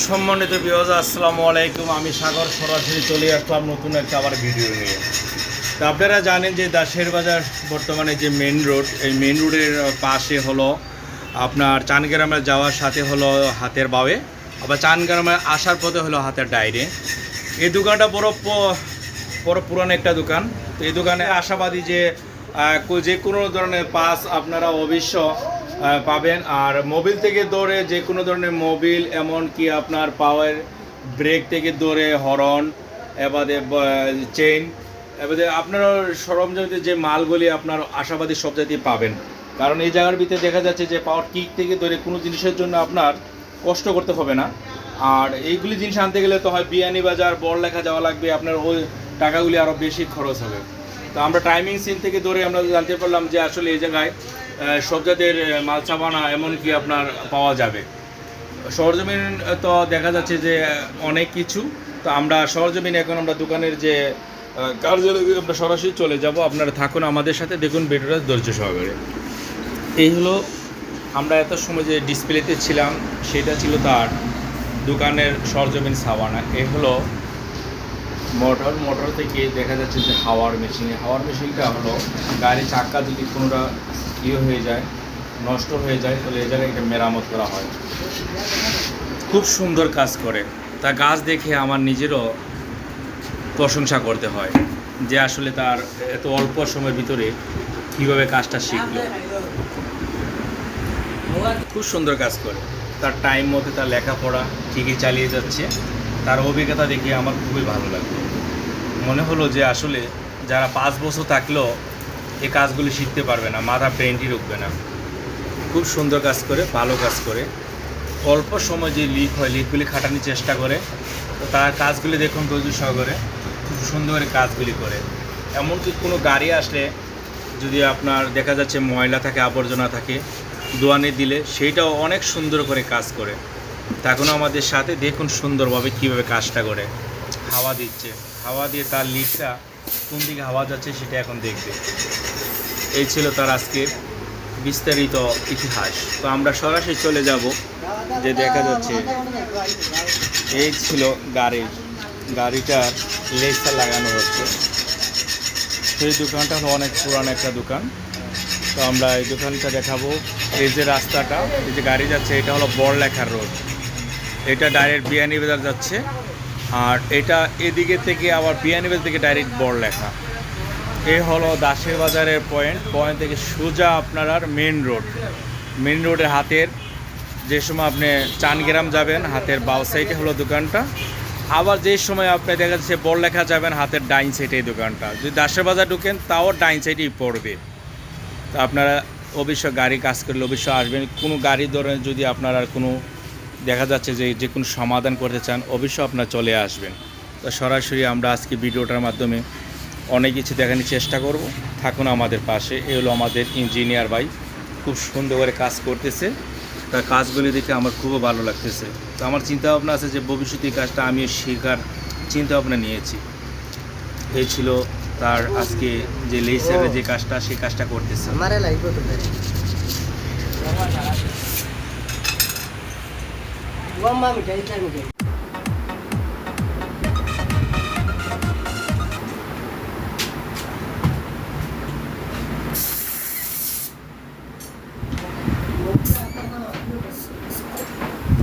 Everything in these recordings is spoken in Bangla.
সম্মানিত ভিউয়ার্স, আসসালামু আলাইকুম। আমি সাগর সরাসরি চলে আসলাম নতুন একটা আবার ভিডিও নিয়ে। তো আপনারা জানেন যে দাসের বাজার বর্তমানে যে মেন রোড, এই মেন রোডের পাশে হলো আপনার চানগ্রামে যাওয়ার সাথে হলো হাতের বাওয়ে, আবার চানগ্রামে আসার পথে হলো হাতের ডাইরে। এই দোকানটা বড় পুরানো একটা দোকান। তো এই দোকানে আশাবাদী যে যে কোনো ধরনের পাস আপনারা অবশ্য পাবেন। আর মোবিল থেকে ধরে যে কোনো ধরনের মোবিল, এমনকি আপনার পাওয়ার ব্রেক থেকে ধরে হর্ন, এবারে চেইন, এবারে আপনার সরঞ্জামের যে মালগুলি আপনার আশাবাদী সব জায়গায় পাবেন। কারণ এই জায়গার ভিতরে দেখা যাচ্ছে যে পাওয়ার কিক থেকে ধরে কোনো জিনিসের জন্য আপনার কষ্ট করতে হবে না। আর এইগুলি জিনিস আনতে গেলে তো হয় বিয়ানীবাজার, বড়লেখা যাওয়া লাগবে, আপনার ওই টাকাগুলি আরও বেশি খরচ হবে। তো আমরা টাইমিং সিন থেকে ধরে আমরা জানতে পারলাম যে আসলে এই জায়গায় সব জাতের মাল চাবানা এমনকি আপনার পাওয়া যাবে। সরজমিন তো দেখা যাচ্ছে যে অনেক কিছু। তো আমরা সরজমিন এখন আমরা দোকানের যে কার্যালয়ে আমরা সরাসরি চলে যাব। আপনারা থাকুন আমাদের সাথে, দেখুন ভিডিওটা ধৈর্য সহকারে। এই হলো আমরা এত সময় যে ডিসপ্লেতে ছিলাম, সেটা ছিল তার দোকানের সরজমিন সাবানা। এই হলো মোটর থেকে দেখা যাচ্ছে যে হাওয়ার মেশিনটা হলো গাড়ির চাক্কা যদি কোনোটা হয়ে যায়, নষ্ট হয়ে যায়, তাহলে এই জায়গায় একটা মেরামত করা হয়। খুব সুন্দর কাজ করে। তা কাজ দেখে আমার নিজেরও প্রশংসা করতে হয় যে আসলে তার এত অল্প সময়ের ভিতরে কীভাবে কাজটা শিখলো। খুব সুন্দর কাজ করে। তার টাইম মতো তার লেখাপড়া ঠিকই চালিয়ে যাচ্ছে। তার অভিজ্ঞতা দেখে আমার খুবই ভালো লাগলো। মনে হলো যে আসলে যারা 5 বছর থাকলেও এই কাজগুলি শিখতে পারবে না, মাথা ব্রেনটি রুখবে না। খুব সুন্দর কাজ করে, ভালো কাজ করে। অল্প সময় যে লিকগুলি খাটানোর চেষ্টা করে। তো তার কাজগুলি দেখুন ধৈর্য সহকারে, খুব সুন্দর করে কাজগুলি করে। এমনকি কোনো গাড়ি আসলে যদি আপনার দেখা যাচ্ছে ময়লা থাকে, আবর্জনা থাকে, দোয়ানে দিলে সেইটাও অনেক সুন্দর করে কাজ করে। তখন আমাদের সাথে দেখুন সুন্দরভাবে কীভাবে কাজটা করে। হাওয়া দিচ্ছে, হাওয়া দিয়ে তার লিকটা কোন দিকে হাওয়া যাচ্ছে সেটা এখন দেখবে। এই ছিল তার আজকের বিস্তারিত ইতিহাস। তো আমরা সরাসরি চলে যাব। যে দেখা যাচ্ছে এই ছিল গাড়িটার লেসটা লাগানো হচ্ছে। সেই দোকানটা হলো অনেক পুরানো একটা দোকান। তো আমরা এই দোকানটা দেখাবো। এই যে রাস্তাটা, এই যে গাড়ি যাচ্ছে, এটা হলো বড়লেখার রোড। এটা ডাইরেক্ট বিয়ানীবাজার যাচ্ছে। আর এটা এদিকে থেকে আবার বিয়ানীবাজার থেকে ডাইরেক্ট বড়লেখা। এই হলো দাসের বাজারের পয়েন্ট থেকে সোজা আপনার আর মেন রোডের হাতের, যে সময় আপনি চানগ্রাম যাবেন হাতের বাউ সাইডে হলো দোকানটা। আবার যে সময় আপনি দেখা যাচ্ছে বড়লেখা যাবেন হাতের ডাইন সাইডে এই দোকানটা। যদি দাসের বাজার ঢুকেন তাও ডাইন সাইডেই পড়বে। তো আপনারা অবশ্যই গাড়ি কাজ করলে অবশ্যই আসবেন। কোনো গাড়ি ধরে যদি আপনারা কোনো দেখা যাচ্ছে যে কোনো সমাধান করতে চান, অবশ্যই আপনারা চলে আসবেন। তো সরাসরি আমরা আজকে ভিডিওটার মাধ্যমে অনেক কিছু দেখানোর চেষ্টা করব। থাকুন আমাদের পাশে। এই হলো আমাদের ইঞ্জিনিয়ার ভাই, খুব সুন্দর করে কাজ করতেছে। তার কাজগুলি দেখে আমার খুবই ভালো লাগতেছে। তো আমার চিন্তাভাবনা আছে যে ভবিষ্যতে এই কাজটা আমিও শেখার চিন্তাভাবনা নিয়েছি। এই ছিল তার আজকে যে লেসারের যে কাজটা, সেই কাজটা করতেছে।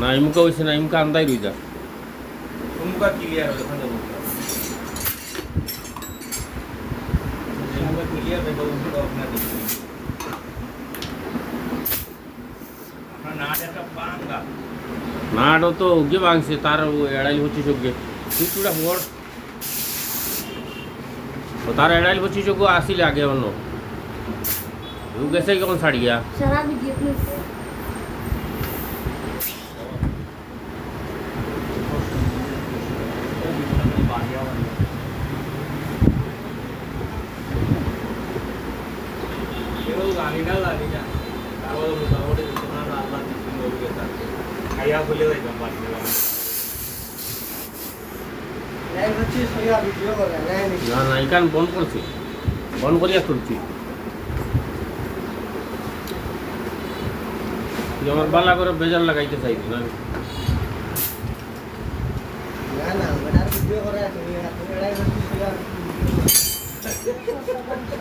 নাইমুকা হয়েছে, নাইমুকা আন্দাই রই যা মুখা ক্লিয়ার হবে, ওখানে মুখা ক্লিয়ার হবে। আপনার নাট একটা পাঙ্গা, নাটও তো উগে ভাঙছে, তার এড়াইল হচ্ছে চোখে কিছুটা পর তার এড়াইল হচ্ছে চোখ আসিলে আগে অন্য গেছে কখন ছাড়ি গিয়া না না এখান বন্ধ করছি, বন্ধ করিয়া করছি। আমার বালা করে বেজার লাগাইতে চাইছি না।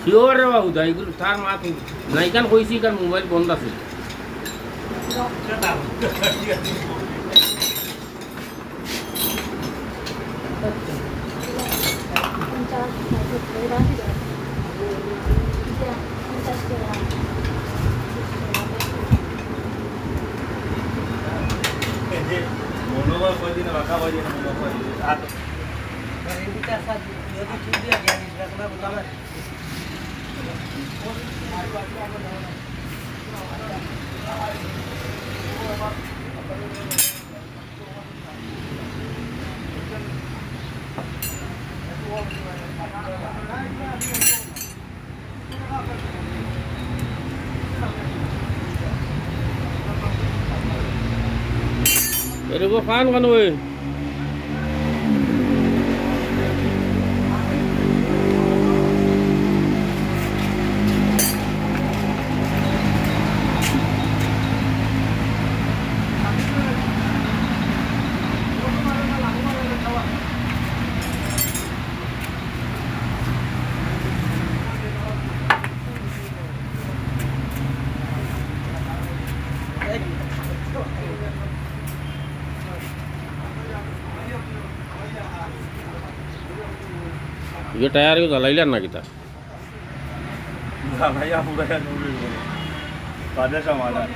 শিওর রে বাবু দা এগুলো তার মাত নাইকান কইছি কার মোবাইল বন্ধ আছে মনোবল কয়দিন রাখা হয় না মনোবল আর এরকম খান কেন ওই ये टायर को জ্বালাইলেন নাকি তা ভাইয়া পুরাই নুরি বলে কাদের সমাধান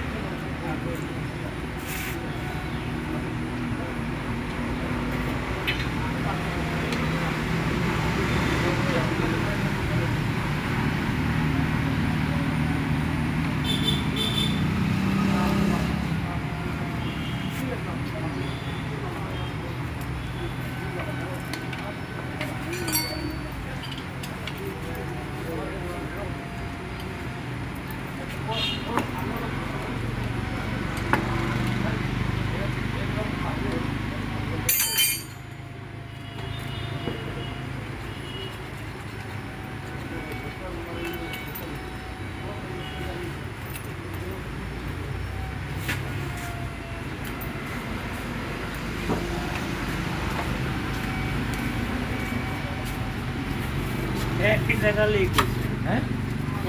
एक ही जगह लेके हैं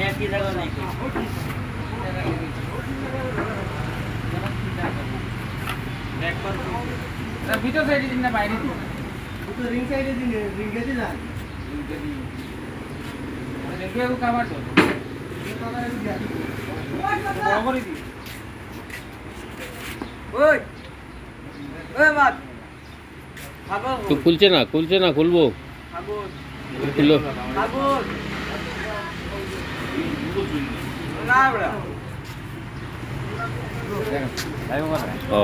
एक ही जगह लेके बैक पर सर ভিতর সাইডে দিন না বাইরে দিন তো রিং সাইডে দিন রিং কে দিন রিং কে দিন রিং কে কাভার তো রিং কাভার দিয়া বরাবরই দি ওই ওই বাত খাবো তো খুলছে না খুলবো খাবো খুললো খাবো না বড়া লাইভ করে ও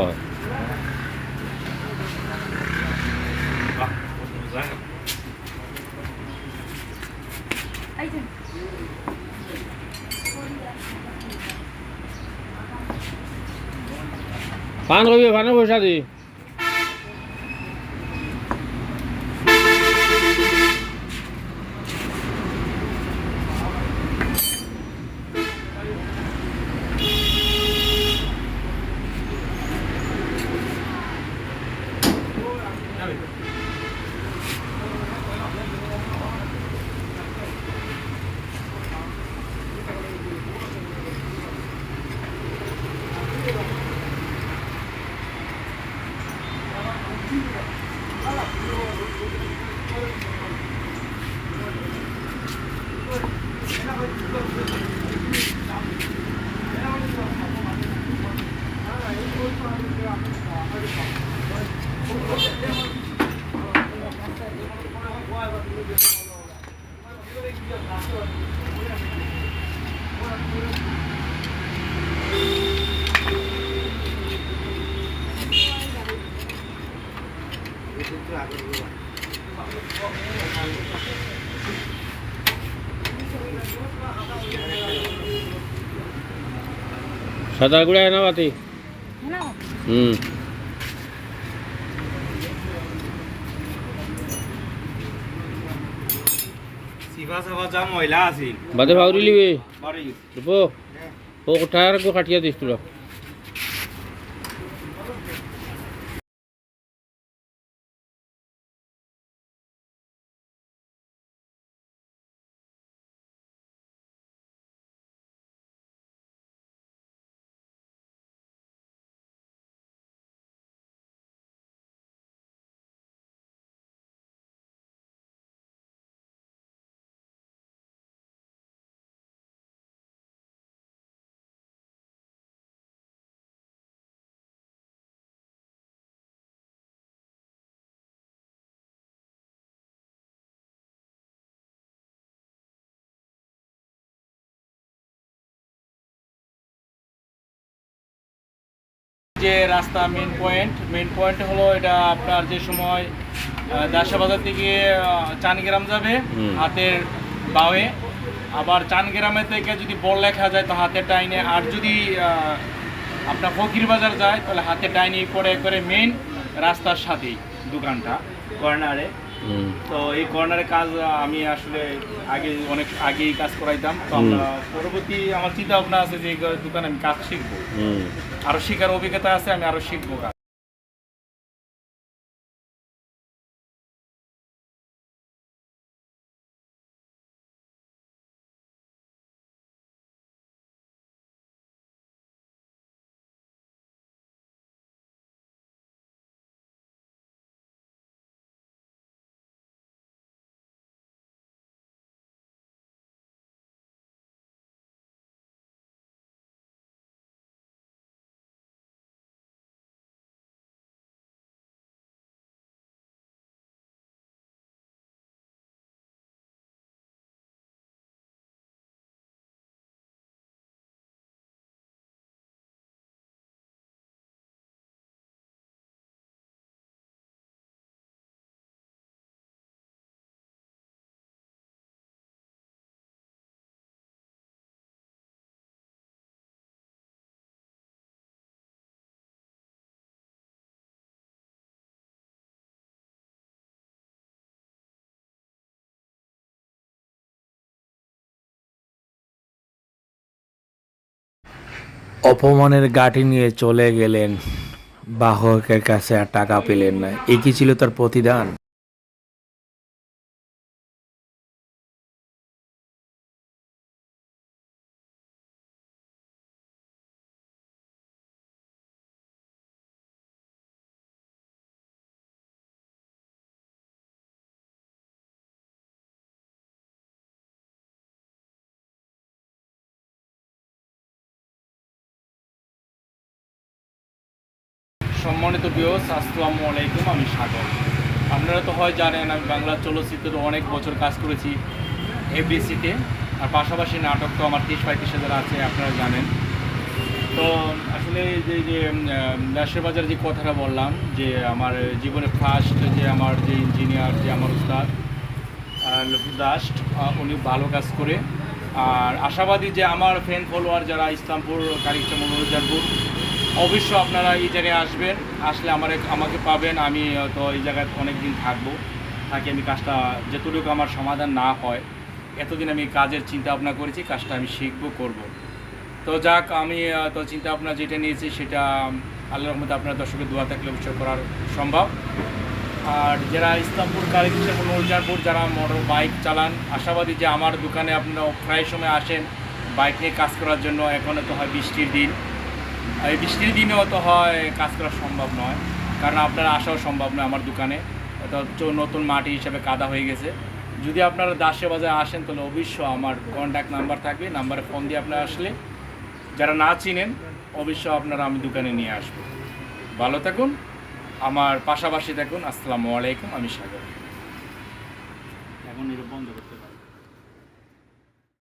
পান কবি পানের পয়সা দি সাদা গুড়া না বাতি সিফা সাফা যা ময়লা আছিল বাদে ভাউরি লিবে বাড়ি ও টায়ার কো কাটিয়া দিস তোরা যে রাস্তা মেন পয়েন্ট হলো এটা আপনার যে সময় দাসাবাজার থেকে চানগ্রাম যাবে হাতের বাঁয়ে, আবার চানগ্রামে থেকে যদি বড় লেখা যায় তো হাতের ডাইনে, আর যদি আপনার ফকির বাজার যায় তাহলে হাতের ডাইনে করে মেন রাস্তার সাথেই দোকানটা কর্নারে। তো এই কর্নারে কাজ আমি আসলে অনেক আগেই কাজ করাইতাম। তো আমরা পরবর্তী আমার চিন্তা ভাবনা আছে যে এই দোকানে আমি কাজ শিখবো, আরো শেখার অভিজ্ঞতা আছে, আমি আরো শিখবো কাজ। অপমানের গাঁটি নিয়ে চলে গেলেন, বাহকের কাছে আর টাকা পেলেন না। এ কি ছিল তার প্রতিদান? সম্মানিত ভিউয়ার্স, আসসালামু আলাইকুম, আমি সাগর। আপনারা তো হয় জানেন আমি বাংলা চলচ্চিত্রে অনেক বছর কাজ করেছি এফডিসিতে, আর পাশাপাশি নাটক তো আমার 30-35 হাজার আছে, আপনারা জানেন। তো আসলে যে দাসের বাজার যে কথাটা বললাম, যে আমার জীবনে ফার্স্ট যে আমার যে ইঞ্জিনিয়ার, যে আমার উস্তাদ দাস, উনি ভালো কাজ করে। আর আশাবাদী যে আমার ফ্রেন্ড ফলোয়ার যারা ইসলামপুর, কারিকচা, মনোরঞ্জনপুর, অবশ্য আপনারা এই জায়গায় আসবেন, আসলে আমাকে পাবেন। আমি তো এই জায়গায় অনেক দিন থাকি, আমি কাজটা যতটুকু আমার সমাধান না হয়, এতদিন আমি কাজের চিন্তা ভাবনা করেছি, কাজটা আমি শিখবো, করব। তো যাক, আমি তো চিন্তা ভাবনা যেটা নিয়েছি সেটা আল্লাহর রহমতে আপনার দর্শকের দোয়া থাকলে অবশ্যই করার সম্ভব। আর যারা ইসলামপুর, কারিকচা, মনোরঞ্জনপুর যারা মোটর বাইক চালান, আশাবাদী যে আমার দোকানে আপনারা প্রায় সময় আসেন বাইক নিয়ে কাজ করার জন্য। এখন তো হয় বৃষ্টির দিন, এই বৃষ্টির দিনেও তো হয় কাজ করা সম্ভব নয়, কারণ আপনারা আসাও সম্ভব নয় আমার দোকানে, তো নতুন মাটি হিসাবে কাদা হয়ে গেছে। যদি আপনারা দাসে বাজারে আসেন তাহলে অবশ্যই আমার কন্ট্যাক্ট নাম্বার থাকবে, নাম্বারে ফোন দিয়ে আপনারা আসলে, যারা না চিনেন অবশ্যই আপনারা আমি দোকানে নিয়ে আসবো। ভালো থাকুন, আমার পাশাপাশি থাকুন। আসসালামু আলাইকুম, আমি সাগর। এখন এটা বন্ধ করতে পারি।